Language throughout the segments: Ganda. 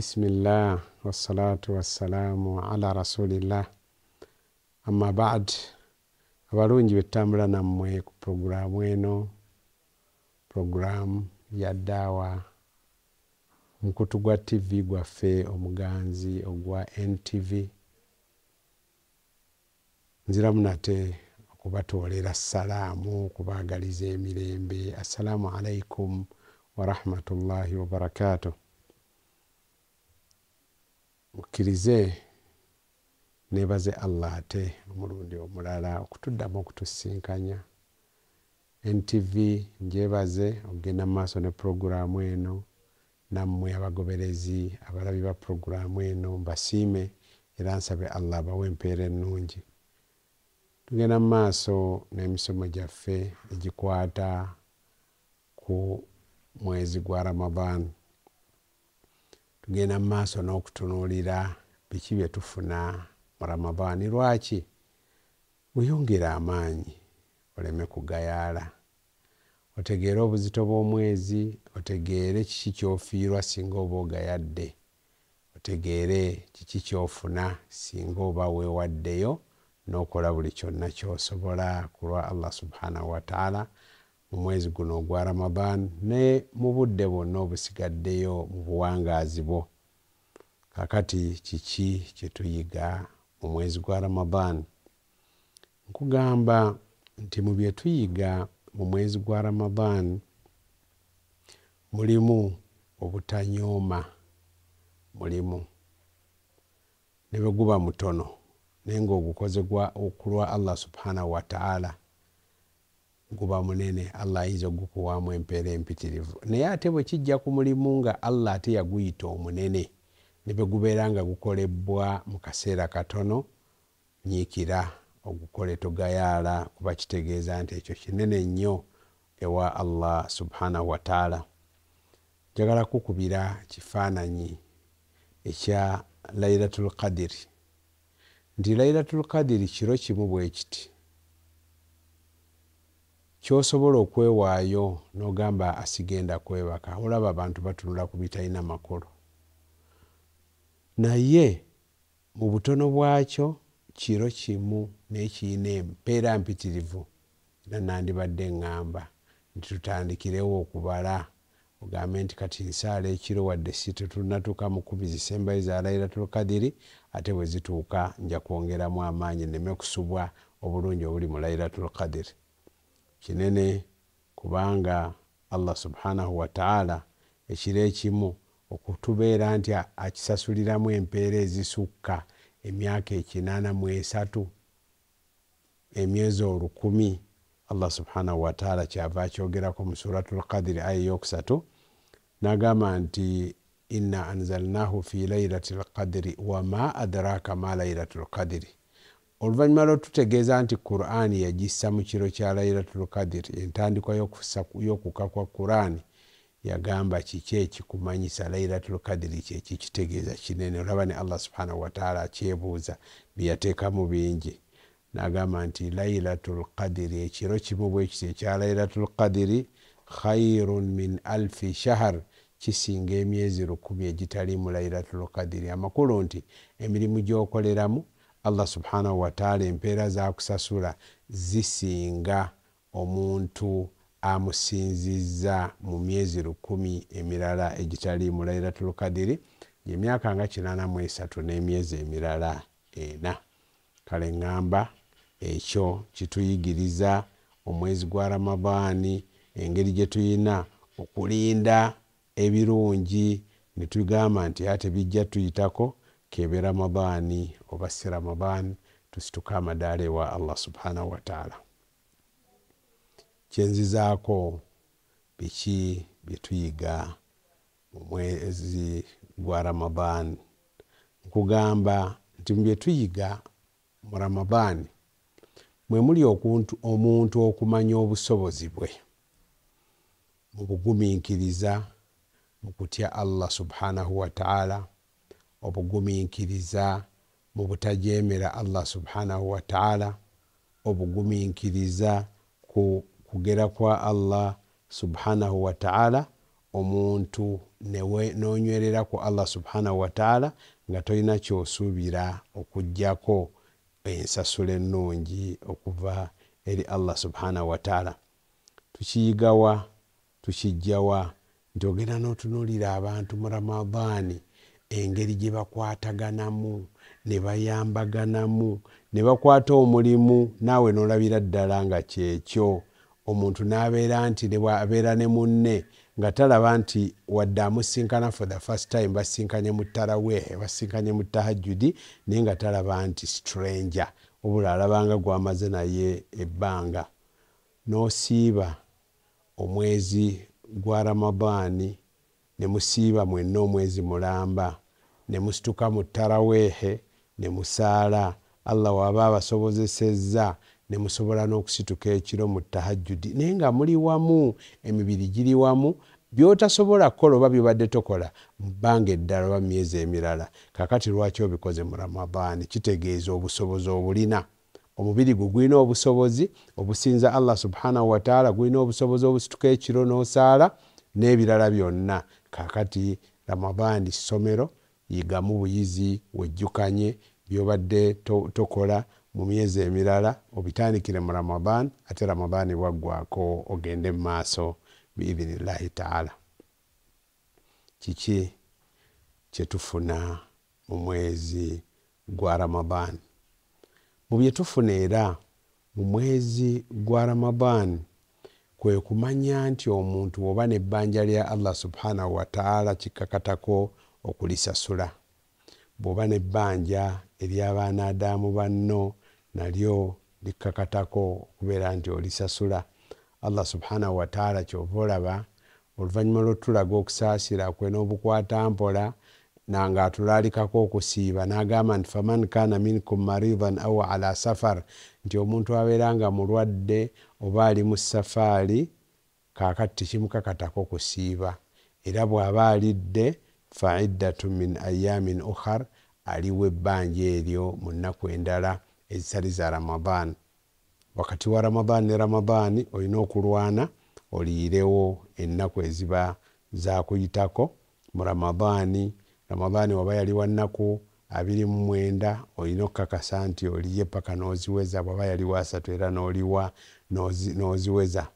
Bismillah wassalatu wassalamu ala rasulillah amma ba'd. Abalungi betambula nammwe ku programu eno, programu ya daawa mukutu gwa TV gwaffe omuganzi ogwa NTV. Nziramu nate okubatolera salaamu, kubaagaliza emirembe. Assalamu alaikum wa rahmatullahi wa barakatuh. Mukkirize nebaze Allah ate omulundi omulala okutuddamu okutusinkanya. NTV njebaze okugenda mu maaso ne programu eno, nammwe abagoberezi abalabi ba programu eno mbasiime era nsabe Allah abawe empeera ennungi. Tugenda mu maaso n'emisomo gyaffe egikwata ku mwezi gwa Ramadan. Tugenda mu maaso n'okutunuulira biki bye tufuna mu Ramadan. Lwaki? Weyongere amaanyi oleme kugayaala, otegeere obuzito bw'omwezi, otegeere kiki kyofiirwa singa oba ogayadde, otegeere kiki kyofuna singa oba weewaddeyo n'okola buli kyonna ky'osobola ku lwa Allah subhanahu wa ta'ala mu mwezi guno ogwa Ramadan ne mu budde bwonna obusigaddeyo mu buwangaazi bwo. Kakati kiki kye tuyiga mu mwezi gwa Ramadan? Nkugamba nti mu bye tuyiga mu mwezi gwa Ramadan mulimu obutanyooma, mulimu ne bwe guba mutono naye ng'ogukoze ku lwa Allah subhanahu wa ta'ala guba munene, Allah ayinza ogukuwaamu empeera empitirivu. Naye ate bwe kijja ku mulimu nga Allah ate yaguyita omunene ne bwe gubeera nga gukolebbwa mu kaseera katono, nyiikira ogukole togayaala, kuba kitegeeza nti ekyo kinene nnyo ewa Allah subhanahu wa ta'ala. Njagala kukubira kifaananyi ekya Laylatul Qadr, nti Laylatul Qadr kiro kimu bwe kiti ky'osobola okwewaayo n'ogamba asigenda kwebaka. Olaba abantu batunula ku bitalina makulu, naye mu butono bwakyo kiro kimu naye kirina empeera mpitirivu. Era nandibadde ngamba nti tutandikirewo okubala, ogambe nti kati nsaala ekiro wadde si tetunnatuuka mu 10 zisembayo za Laylatul Qadr, ate bwe zituuka nja kwongeramu amaanyi nneme kusubwa obulungi obuli mu Laylatul Qadr. Kinene kubanga Allah subhanahu wa ta'ala ekiro ekimu okutubeera nti akisasuliramu empeera ezisukka emyaka 83, emyezi 100. Allah subhanahu wa ta'ala kyava akyogerako mu suratul Qadr aya yokusatu n'agamba nti inna anzalnahu fi laylatil qadri wa ma adraka ma laylatul qadri. Oluvannyuma lw'otutegeeza nti Qur'an yagissa mu kiro kya Laylatul Qadr, entandikwa y'okuka kwa Qur'an yagamba kiki ekikumanyisa Laylatul Qadr kyeki kitegeeza kinene. Olaba ne Allah subhanahu wa ta'ala akyebuuza byeyateekamu bingi, n'agamba nti Laylatul Qadr, ekiro kimu bwe kiti ekya Laylatul Qadr, khayrun min alfi shahr, kisinga emyezi 100 egitali mu Laylatul Qadr. Amakulu nti emirimu gy'okoleramu Allah subhanahu wa ta'ala empeera zakusasula zisinga omuntu amusinzizza mu myezi 100 emirala egitali mu Laylatul Qadr, emyaka nga 83 n'emyezi emirala 4. Kale ngamba ekyo kituyigiriza omwezi gwa Ramadani, engeri gye tuyina okulinda ebirungi, ne tugamba nti ate bijja tuyitako kebe Ramadani oba si Ramadani, tusituka amadaala ewa Allah subhanahu wa ta'ala. Kyenzizaako biki bye tuyiga mu mwezi gwa Ramadan? Nkugamba nti mu bye tuyiga mu Ramadan mwe muli omuntu okumanya obusobozi bwe mu bugumiikiriza mu kutya Allah subhanahu wa ta'ala, obugumiikiriza mu butajeemera Allah subhanahu wa ta'ala, obugumiikiriza ku kugera kwa Allah subhanahu wa ta'ala, omuntu n'onywerera ku Allah subhanahu wa ta'ala nga tolina ky'osuubira okujjako ensasula ennungi okuva eri Allah subhanahu wa ta'ala. Tukiyigawa, tukijjawa nti ogenda n'otunuulira abantu mu Ramadaani engeri gye bakwataganamu, ne bayambaganamu, ne bakwata omulimu, naawe n'olabira ddala nga kyekyo. Omuntu n'abeera nti ne bw'abeera ne munne nga talaba nti wadde amusinkana for the first time basinkanye mu tarawehe, basinkanye mu tahajjudi, naye nga talaba nti stranger, obula alabanga gw'amaze naye ebbanga. N'osiiba omwezi gwa Ramadaani, ne musiiba mwenna omwezi mulamba, ne musituka mu tarawehe, ne musaala, Allah waba abasobozesezza ne musobola n'okusituka ekiro mu tahajjudi, naye nga muli wamu, emibiri giri wamu, by'otasobola kukola oba by'obadde tokola mu bbanga eddala oba myezi emirala. Kakati lwaki obikoze mu Ramadaani? Kitegeeza obusobozi obulina. Omubiri gwo gulina obusobozi obusinza Allah subhanahu wa ta'ala, gulina obusobozi obusituka ekiro n'osaala n'ebirala byonna. Kakati Ramadaani ssomero, yigamu buyizi, wejjukanye by'obadde tokola mu myezi emirala, obitandikire mu Ramadaani, ate Ramadaani bwaggwako ogende mu maaso biidhinillahi ta'ala. Kiki kye tufuna mu mwezi gwa Ramadaani? Mu bye tufuna era mu mwezi gwa Ramadaani kwe kumanya nti omuntu oba n'ebbanja lya Allah subhanahu wa ta'ala kikkakatako okulisasula. Bw'oba n'ebbanja ery'abaana Adamu banno nalyo likkakatako okubeera nti olisasula. Allah subhanahu wa ta'ala kyova olaba oluvannyuma lw'otulaga okusaasira kwe n'obukwata mpola nanga atulaalikako okusiiba, n'agamba nti faman kana minkum maridan aw ala safar, nti omuntu abeera nga mulwadde oba ali mu safaari, kaakati tekimukakatako kusiiba. Era bw'aba alidde fa iddatun min ayamin ukhar, aliwo ebbanja eryo mu nnaku endala ezitali za Ramadaani. Wakati wa Ramadaani ne Ramadaani olina okulwana oliyirewo ennaku eziba zaakuyitako mu Ramadaani. Ramadaani waba yali wa nnaku 29 olina okukakasa nti oliye paka n'oziweza, bwaba yali wa 3 era n'oliwa n'oziweza.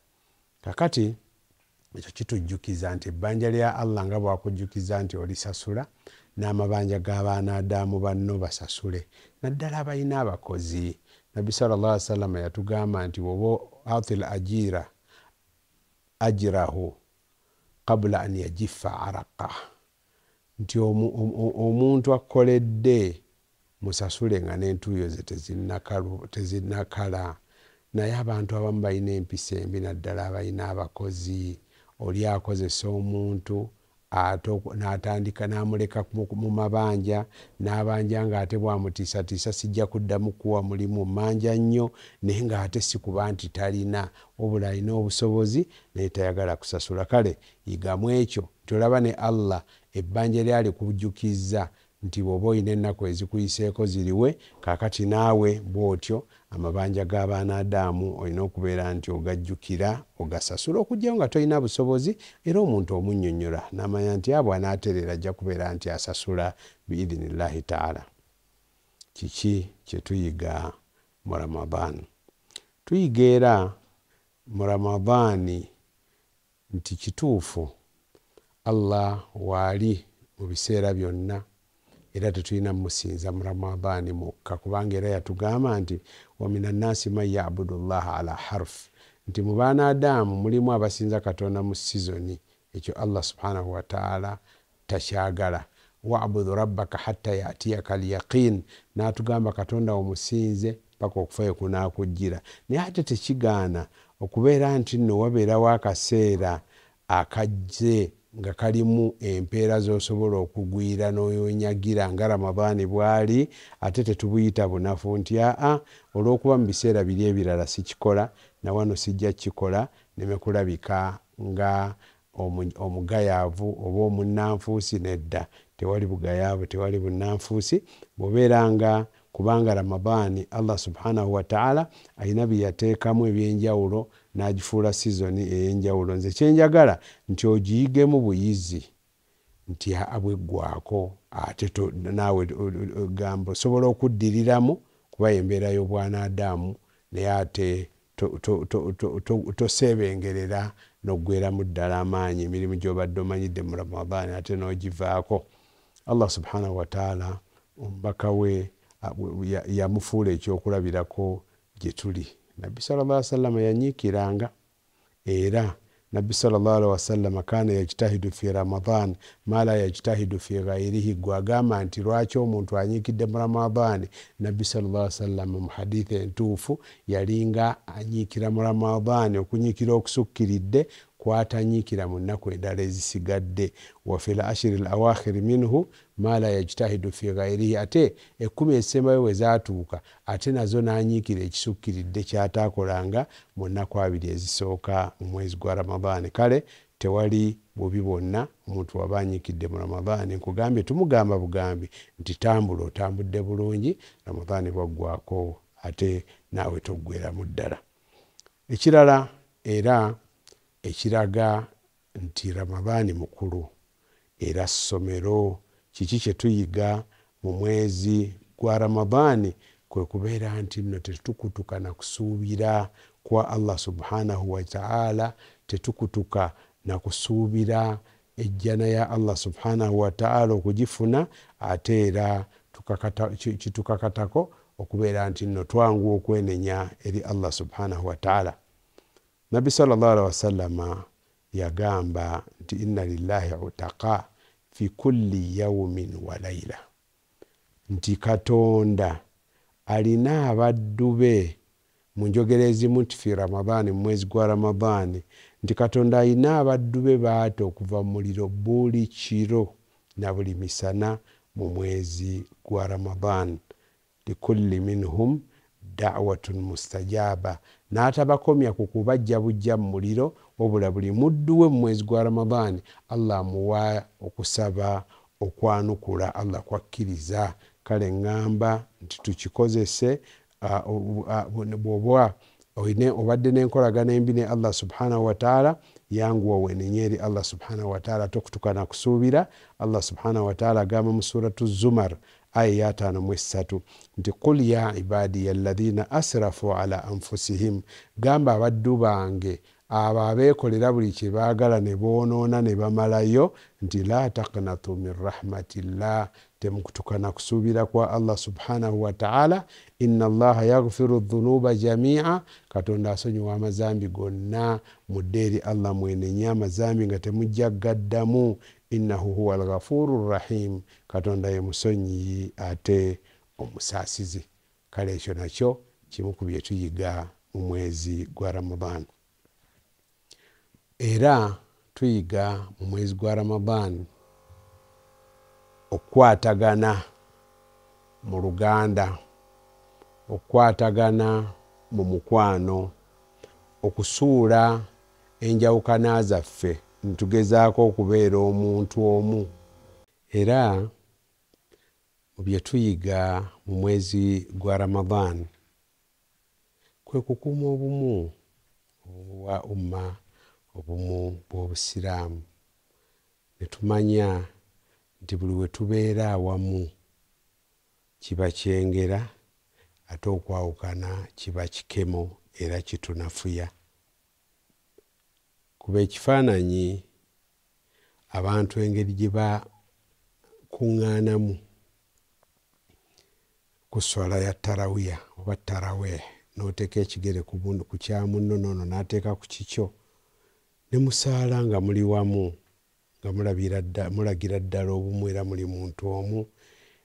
Kakati ekyo kitujjukiza nti ebbanja lya Allah nga bwakujjukiza nti olisasula, n'amabanja g'abaana Adamu banno basasule, naddala abalina abakozi. Nabbi sallallahu alaihi wasallam yatugamba nti woba atil ajira ajrahu qabla an yajiffa araqa, nti omuntu akoledde musasule nga n'entuuyo ze tezinnakala. Naye abantu abamu balina empisa embi, naddala abalina abakozi. Oli akozesa omuntu n'atandika n'amuleka mu mabanja, n'abanja ng'ate bw'amutiisatiisa sijja kuddamu kuwa mulimu, manja nnyo, naye ng'ate si kuba nti talina, obula alina obusobozi naye tayagala kusasula. Kale yigamu ekyo nti olaba ne Allah ebbanja lyali kujjukizza nti bw'oba olina ennaku ezikuyiseeko ziriwe, kaakati naawe bw'otyo amabanja g'abaana Adamu olina okubeera nti ogajjukira ogasasula, okugyayo nga tolina busobozi, era omuntu omunnyonnyola n'amanya nti abo anaaterera ajja kubeera nti asasula biidhinillahi ta'ala. Kiki kye tuyiga mu Ramadaani? Tuyiga era mu Ramadaani nti kituufu Allah waali mu biseera byonna, era tetulina musinza mu Ramadaani mukka, kubanga era yatugamba nti wa minan nasi man ya'budu llaha ala harf, nti mu baana Adamu mulimu abasinza Katonda mu sizoni. Ekyo Allah subhanahu wa ta'ala takyagala. Wa'budu rabbaka hatta ya'tiyaka al-yaqin, n'atugamba Katonda omusinze paka okufa kunaakujjira. Naye ate tekigaana okubeera nti nno wabeerawo akaseera akajje nga kalimu empeera z'osobola okugwira n'oyonyagira nga Ramadaani bwali, ate tetubuyita bunafu nti olw'okuba mu biseera biri ebirala sikikola, na wano sijja kikola, neme kulabika nga omugayaavu oba omunnanfuusi. Nedda, tewali bugayaavu, tewali bunnanfuusi. Bw'obeera nga kubanga Ramadani Allah subhanahu wa ta'ala ayina byateekamu ebyenjawulo n'agifuula season ey'enjawulo. Nze kyenjagala nti ogiyigemu buyizi nti abweggwako ate naawe gamba osobola okuddiriramu kuba embeera y'obwanadamu naye ate toseebengerera n'oggweramu ddala amaanyi emirimu gy'obadde omanyidde mu Ramadani ate n'ogivaako. Allah subhanahu wa ta'ala omubaka we yamufuula ekyokulabirako gye tuli. Nabbi sallallahu alaihi wasallam yanyiikiranga era Nabbi sallallahu alaihi wasallam kana yajtahidu fi Ramadan ma la yajtahidu fi ghayrihi. Gwagamba nti lwaki omuntu anyiikidde mu Ramadani? Nabbi sallallahu alaihi wasallam mu hadithi entuufu yalinga anyiikira mu Ramadani okunyiikira okusukkiridde kwatanyiikira mu nnaku endala ezisigadde. Wa fil ashri al awakhir minhu ma la yajtahidu fi ghayrihi. Ate 10 ezisembayo we zaatuuka ate nazo n'anyiikira ekisukkiridde kyataakolanga mu nnaku 2 ezisooka mu mwezi gwa Ramadani. Kale tewali bubi bwonna omuntu waba anyiikidde mu Ramadani. Nkugambye tumugamba bugambi nti tambula otambudde bulungi Ramadani bwaggwako ate naawe toggweramu ddala. Ekirala era ekiraga nti Ramadani mukulu era ssomero. Kiki kye tuyiga mu mwezi gwa Ramadani? Kwe kubeera nti nno tetukutuka na kusuubira kwa Allah subhanahu wa ta'ala, tetukutuka na kusuubira ejjana ya Allah subhanahu wa ta'ala okugifuna, ate era kitukakatako okubeera nti nno twangu okwenenya eri Allah subhanahu wa ta'ala. Nabbi sallallahu alaihi wasallam yagamba nti inna lillahi utaqa fi kulli yawmin wa layla. Nti Katonda alina abaddu be mu njogera ezimu nti fi Ramadani, mu mwezi gwa Ramadani, nti Katonda alina abaddu be baata okuva mu muliro buli kiro na buli misana mu mwezi gwa Ramadani. Likulli minhum da'watun mustajaba. N'atabakomya ku kubajja bujja mu muliro, wabula buli muddu we mu mwezi gwa Ramadani Allah amuwa okusaba okwanukula, Allah kwakkiriza. Kale ngamba nti tukikozese bw'oba obadde n'enkolagana embi ne Allah subhanahu wa ta'ala, yanguwa wenenye eri Allah subhanahu wa ta'ala, tokutukana kusuubira. Allah subhanahu wa ta'ala agamba mu suratu Zumar aya 5:3 nti qul ya ibadiya alladhina asrafu ala anfusihim, gamba abaddu bange abo abeekolera buli kye baagala ne boonoona ne bamalayo, nti la taqnatu min rahmatillah, temukutukana kusuubira kwa Allah subhanahu wa ta'ala. Inna allaha yaghfiru dhunuba jami'a, Katonda asonyiwa amazambi gonna, mudde eri Allah mwenenya amazambi nga temujja gaddamu. Innahu huwa al-ghafuru rahim, Katonda ye musonyi ate omusaasizi. Kale ekyo nakyo kimu ku bye tuyiga mu mwezi gwa Ramadani. Era tuyiga mu mwezi gwa Ramadani okukwatagana mu luganda, okukwatagana mu mukwano, okusuula enjawukana zaffe ntugezaako okubeera omuntu omu. Era mu bye tuyiga mu mwezi gwa Ramadani kwe kukuuma obumu obwa umma, obumu bw'Obusiraamu. Ne tumanya nti buli we tubeera awamu kiba kyengera, ate okwawukana kiba kikemo era kitunafuya. Kuba ekifaananyi abantu engeri gye bakuŋŋaanamu ku swala ya tarawiya oba tarawih, n'oteeka ekigere ku kya munno noono n'ateeka ku kikyo, ne musaala nga muli wamu, nga mulagira ddala obumu era muli muntu omu,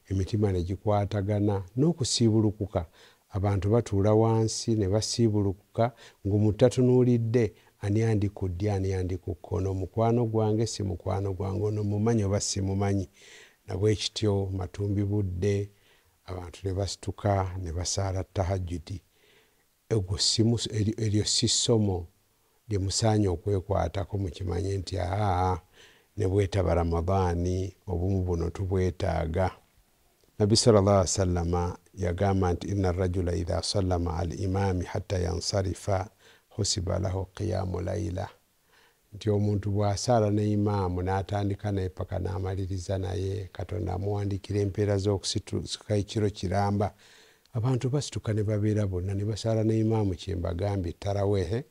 emitima ne gikwatagana n'okusiibulukuka. Abantu batuula wansi ne basiibulukuka ng'omutatunuulidde ani andikuddya ani andikukkono, mukwano gwange si mukwano gwange, ono mumanyi oba simumanyi. Nabwe kityo matumbi budde abantu ne basituka ne basaala tahajjudi. Eryo si ssomo lye musaanye okwekwatako, mukimanye nti ne bwetaba Ramadani obumu buno tubwetaaga. Nabi sallallahu alaihi wasallam yagamba nti inna rajula idha sallama al imami hatta yansarifa husiba lahu qiyamu layla, nti omuntu bw'asaala ne imaamu n'atandika naye paka n'amaliriza naye Katonda amuwandikira empeera z'okusituka ekiro kiramba. Abantu basituka ne babeera bonna ne basaala ne imaamu kyembagambye tarawehe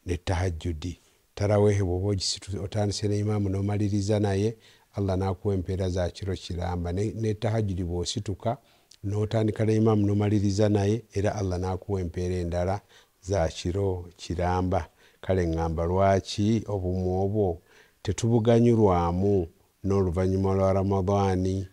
ne tahajjudi. Tarawehe bw'oba otandise ne imaamu n'omaliriza naye Allah n'akuwa empeera za kiro kiramba. Ne tahajjudi bw'osituka n'otandika ne imaamu n'omaliriza naye era Allah n'akuwa empeera endala za kiro kiramba. Kale ngamba lwaki obumu obwo tetubuganyulwamu n'oluvannyuma lwa Ramadhaani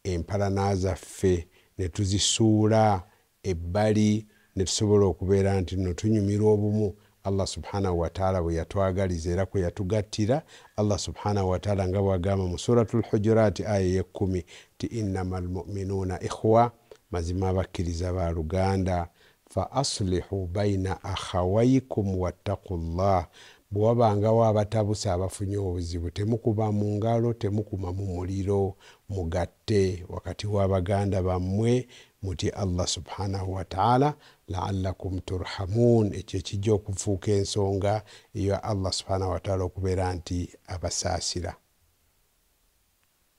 empalana zaffe ne tuzisuula ebbali ne tusobola okubeera nti no tunyumirwa obumu Allah subhanahu wa ta'ala bwe yatwagaliza era kwe yatugattira. Allah subhanahu wa ta'ala nga bw'agamba mu suratul Hujurat aya 10 ti innamal mu'minuna ikhwa, mazima abakkiriza ba luganda. Fa aslihu baina akhawaykum wattaqullah, bwe wabangawo abatabusi abafunye obuzibu temukuba mu ngalo, temukuma mu muliro, mugatte wakati w'abaganda bammwe muti Allah subhanahu wa ta'ala la'allakum turhamun. Ekyo kijja okufuuka ensonga eya Allah subhanahu wa ta'ala okubeera nti abasaasira.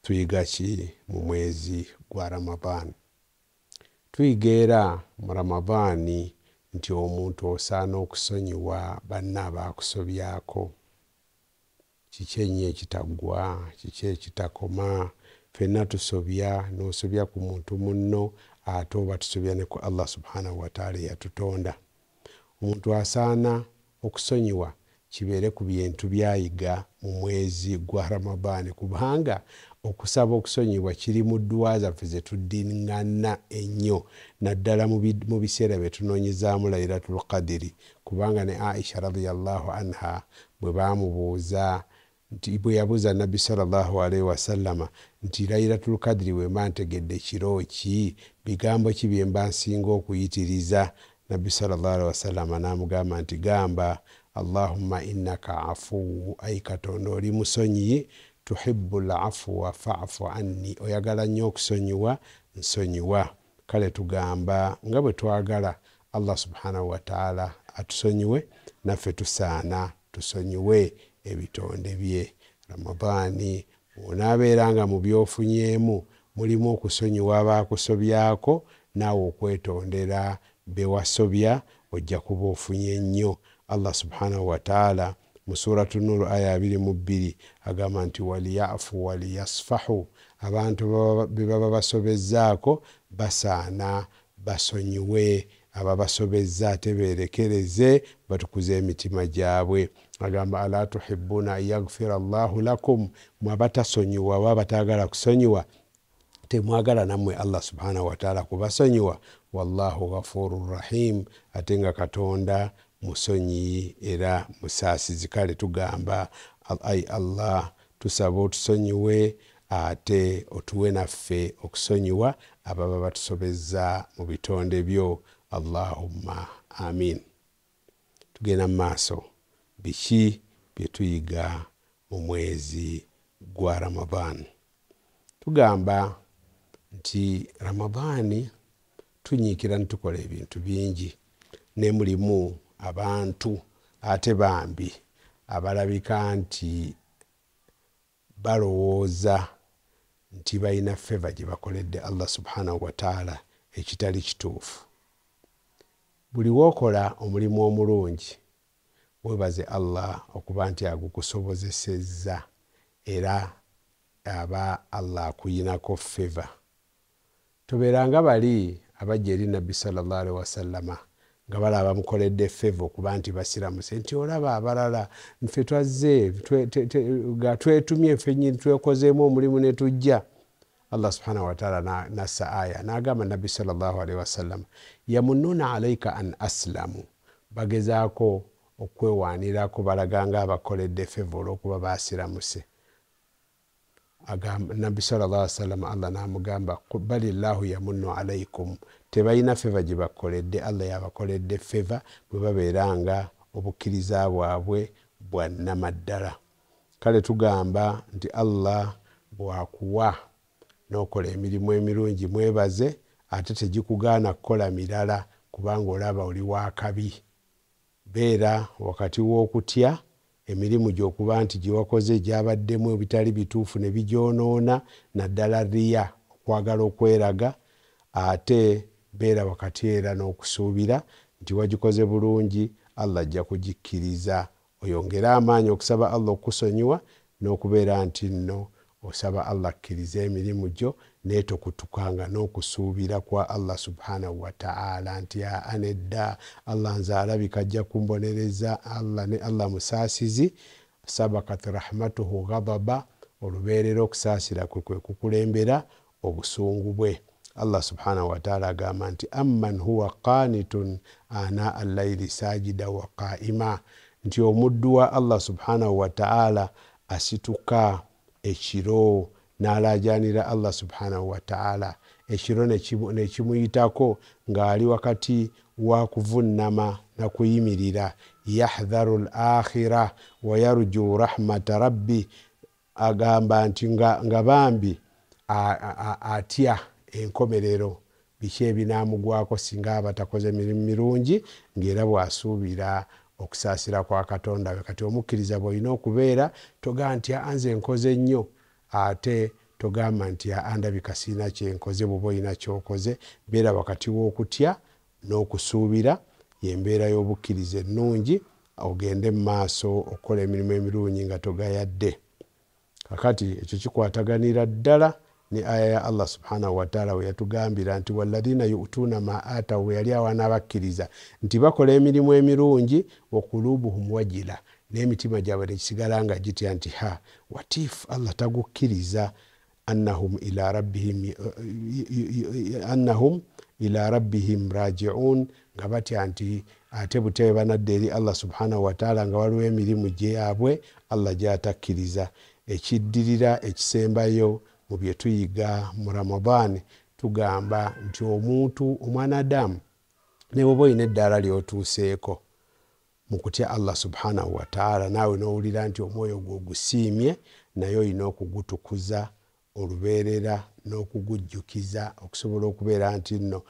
Tuyiga ki mu mwezi gwa Ramadhan? Tuyiga era mu Ramadhaani nti omuntu osaana okusonyiwa banna abaakusobyako. Kiki ennyo ekitaggwa, kiki ekitakoma? Ffenna tusobya, n'osobya ku muntu munno ate oba tusobya ne ku Allah subhanahu wa ta'ala yatutonda. Omuntu asaana okusonyiwa kibeere ku bintu byayiga mu mwezi gwa Ramadhaani, kubanga okusaba okusonyiwa kiri mu dduwa zaffe ze tuddiŋŋana ennyo, naddala mu biseera bye tunoonyezaamu Laylatul Qadiri, kubanga ne Aisha radhiyallahu anha bwe baamubuuza nti bwe yabuuza Nabbi sallallahu alaihi wasallama nti Laylatul Qadiri bwe mba ntegedde kiro ki, bigambo ki bye mba nsinga okuyitiriza? Nabbi sallallahu alaihi wasallama n'amugamba nti gamba Allahumma innaka afuwu, ayi Katonda oli musonyiyi, tuhibbul afwa fa'fu anni, oyagala nnyo okusonyiwa, nsonyiwa. Kale tugamba nga bwe twagala Allah subhanahu wa ta'ala atusonyiwe, naffe tusaana tusonyiwe ebitonde bye. Ramadhaani onaabeeranga mu byofunyeemu mulimu okusonyiwa abaakusobyako, naawe okwetondera be wasobya ojja kuba ofunye nnyo. Allah subhanahu wa ta'ala mu suratu Nur aya 22 agamba nti waliyafu waliyasfahu, abantu be baba basobezzaako basaana basonyiwe, ababasobezza ate beerekereze batukuze emitima gyabwe. Agamba ala tuhibbuna an yaghfira Allahu lakum, mwe abatasonyiwa oba abataagala kusonyiwa temwagala nammwe Allah subhanahu wa ta'ala kubasonyiwa? Wallahu ghafurur rahim, ate nga Katonda musonyi era musaasizi. Kale tugamba ai Allah tusaba otusonyiwe ate otuwe naffe okusonyiwa ababa batusobezza mu bitonde byo. Allahumma amin. Tugenda mu maaso, biki bye tuyiga mu mwezi gwa Ramadhan? Tugamba nti Ramadhaani tunyiikira ne tukola ebintu bingi, ne mulimu abantu ate bambi abalabika nti balowooza nti balina feva gye bakoledde Allah subhanahu wa ta'ala ekitali kituufu. Buli wookola omulimu omulungi weebaze Allah okuba nti agukusobozesezza era aba Allah akuyinako feva. Tobeeranga bali abajja eri Nabbi sallallahu alaihi wasallama nga balaba mukoledde feva okuba nti basiramuse, nti olaba abalala nfe twazze nga twetumye ffe nnyini twekozeemu omulimu ne tujja. Allah subhanahu wa ta'ala nassa aya n'agamba Nabbi sallallahu alaihi wasallam yamununa alaika an aslamu, bagezaako okwewaanirako balaganga abakoledde feva olw'okuba basiramuse. Nabbi sallallahu alaihi wasallam Allah n'amugamba balillahu yamunnu alaikum, tebalina feva gye bakoledde, Allah yabakoledde feva bwe babeeranga obukkiriza bwabwe bwa nnamaddala. Kale tugamba nti Allah bwakuwa n'okola emirimu emirungi mwebaze ate tegikugaana kukola mirala kubanga olaba oli wakabi. Beera wakati w'okutya emirimu gy'okuba nti gyewakoze gyabaddemu ebitali bituufu ne bijoonoona naddala riya okwagala okweraga, ate beera wakati era n'okusuubira nti wagikoze bulungi Allah ajja kugikkiriza. Oyongere amaanyi okusaba Allah okusonyiwa n'okubeera nti nno osaba Allah akkiriza emirimu gyo naye tokutukanga n'okusuubira kwa Allah subhanahu wa ta'ala nti anedda Allah nze alabika ajja kumbonereza, Allah musaasizi. Sabakat rahmatuhu ghadaba, olubeerera okusaasira kwe kukulembera obusungu bwe. Allah subhanahu wa ta'ala agamba nti amman huwa qanitun ana al-layli sajida wa qa'ima, nti omuddu wa Allah subhanahu wa ta'ala asituka ekiro n'alajanira Allah subhanahu wa ta'ala, ekiro nekimuyitako ng'ali wakati wa kuvunnama na kuyimirira. Yahdharu al-akhira wa yarju rahmata rabbi, agamba nti nga bambi atya enkomerero biki ebinaamugwako singa abatakoze emirimu mirungi ng'era bw'asuubira okusaasira kwa Katonda we. Kati omukkiriza bw'olina okubeera togamba nti anze nkoze nnyo ate togamba nti andabika siina kyenkoze. Bw'oba olina ky'okoze beera wakati w'okutya n'okusuubira, y'embeera y'obukkiriza ennungi, ogende mu maaso okukola emirimu emirungi nga togayadde. Kakati ekyo kikwataganira ddala ni aya ya Allah subhanahu wa ta'ala we yatugambira nti walladhina yu'tuna ma ataw, yali awana abakkiriza nti bakola emirimu emirungi wa qulubuhum wajila, n'emitima gyabwe nekisigala nga gitya nti watifu Allah tagukkiriza. Annahum ila rabbihim raji'un, nga batya nti ate butebe banadde eri Allah subhanahu wa ta'ala nga waliwo emirimu gyabwe Allah gyatakkiriza. Ekiddirira ekisembayo mu bye tuyiga mu Ramadani tugamba nti omuntu omwanadamu ne bw'oba olina eddaala ly'otuuseeko mu kutya Allah subhanahu wa ta'ala, naawe n'owulira nti omwoyo gwo gusiimye, naye olina okugutukuza olubeerera n'okugujjukiza okusobola okubeera nti nno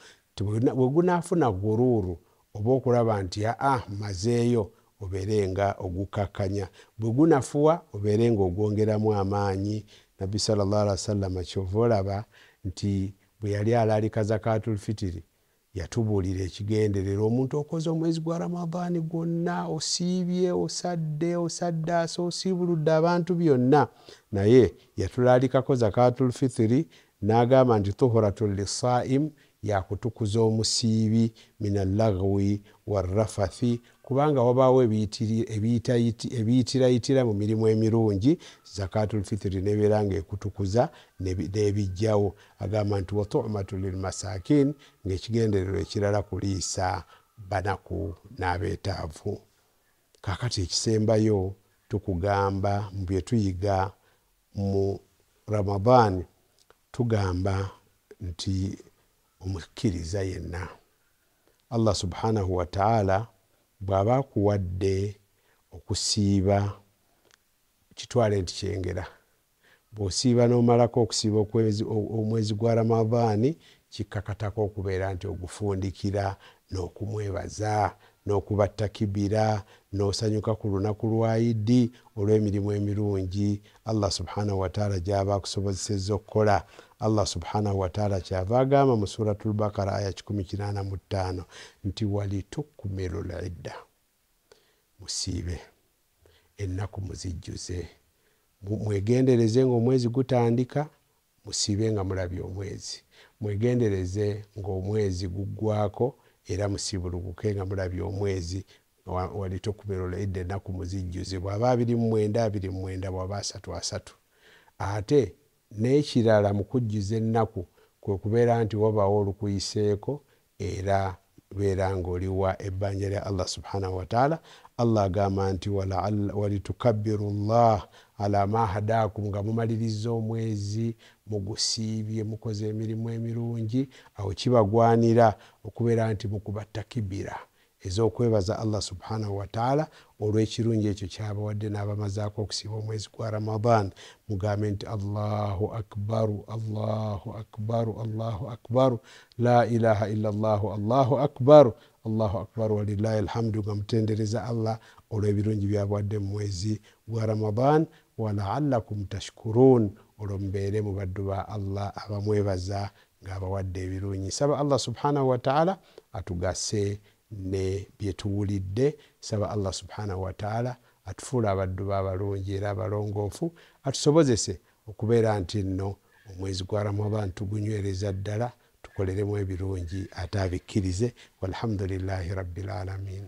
bwe gunaafuna guruuru oba okulaba nti mazeeyo, obeere nga ogukakkanya. Bwe gunafuwa obeere nga ogwongeramu amaanyi. Nabbi sallallahu alaihi wasallam kyova olaba nti bwe yali alaalika zakatul fitiri yatubuulira ekigendererwa. Omuntu okoze omwezi gwa Ramadani gwonna, osiibye, osaddaasa, osiibuludde abantu byonna, naye yatulaalikako zakatul fitiri n'agamba nti tuhuratul lisaim, yakutukuza omusiibi minal laghwi warrafathi, kubanga wabaawo ebiyitirayitira mu mirimu emirungi, zakatul fitiri nebeera nga ekutukuza n'ebijjawo. Agamba nti wa tu'matu lil masakin, ng'ekigendererwa ekirala kuliisa banaku n'abeetaavu. Kaakati ekisembayo tukugamba mu bye tuyiga mu Ramadani, tugamba nti omukkiriza yenna Allah subhanahu wa ta'ala bw'aba akuwadde okusiiba, kitwale nti kyengera. Bw'osiiba n'omalako okusiiba omwezi gwa Ramadani, kikkakatako okubeera nti ogufundikira n'okumwebaza n'okuba takibira n'osanyuka ku lunaku lwa Idi olw'emirimu emirungi Allah subhanahu wa ta'ala gy'aba akusobozesezza okukola. Allah subhanahu wa ta'ala kyava agamba mu suratul Baqara aya 185 nti walitukmilul idda, musiibe ennaku muzijjuze, mwegendereze ng'omwezi gutandika, musiibe nga mulabye omwezi, mwegendereze ng'omwezi guggwako era musiibulukuke nga mulabye omwezi. Walitukmilul idda, ennaku muzijjuze, bw'aba 29 bw'aba 33. Ate n'ekirala mu kujjuza ennaku kwe kubeera nti wabaawo olukuyiseeko era beera ng'oliwa ebbanja lya Allah subhanahu wa ta'ala. Allah agamba nti walitukabbiru llah ala ma hadakum, nga mumaliriza omwezi mugusiibye mukoze emirimu emirungi, awo kibagwanira okubeera nti mukuba takibira, ez'okwebaza Allah subhanahu wa ta'ala olw'ekirungi ekyo kyabawadde n'abamazaako okusiba omwezi gwa Ramadan. Mugambe nti Allahu akbaru, Allahu akbaru, Allahu akbaru, la ilaha illa Allahu, Allahu akbaru, Allahu akbaru walillahi alhamdu, nga mutendereza Allah olw'ebirungi byabawadde mu mwezi gwa Ramadan. Wa la'allakum tashkurun, olwo mubeere mu baddu ba Allah abamwebaza ng'abawadde ebirungi. Saba Allah subhanahu wa ta'ala atugase ne byetuwulidde. Saba Allah subhanahu wa ta'ala atufuula abaddu b'abalungi era abalongoofu, atusobozese okubeera nti nno omwezi gwa Ramadan tugunywereza ddala, tukoleremu ebirungi ate abikkirize. Walhamdulillahi rabbil alamin.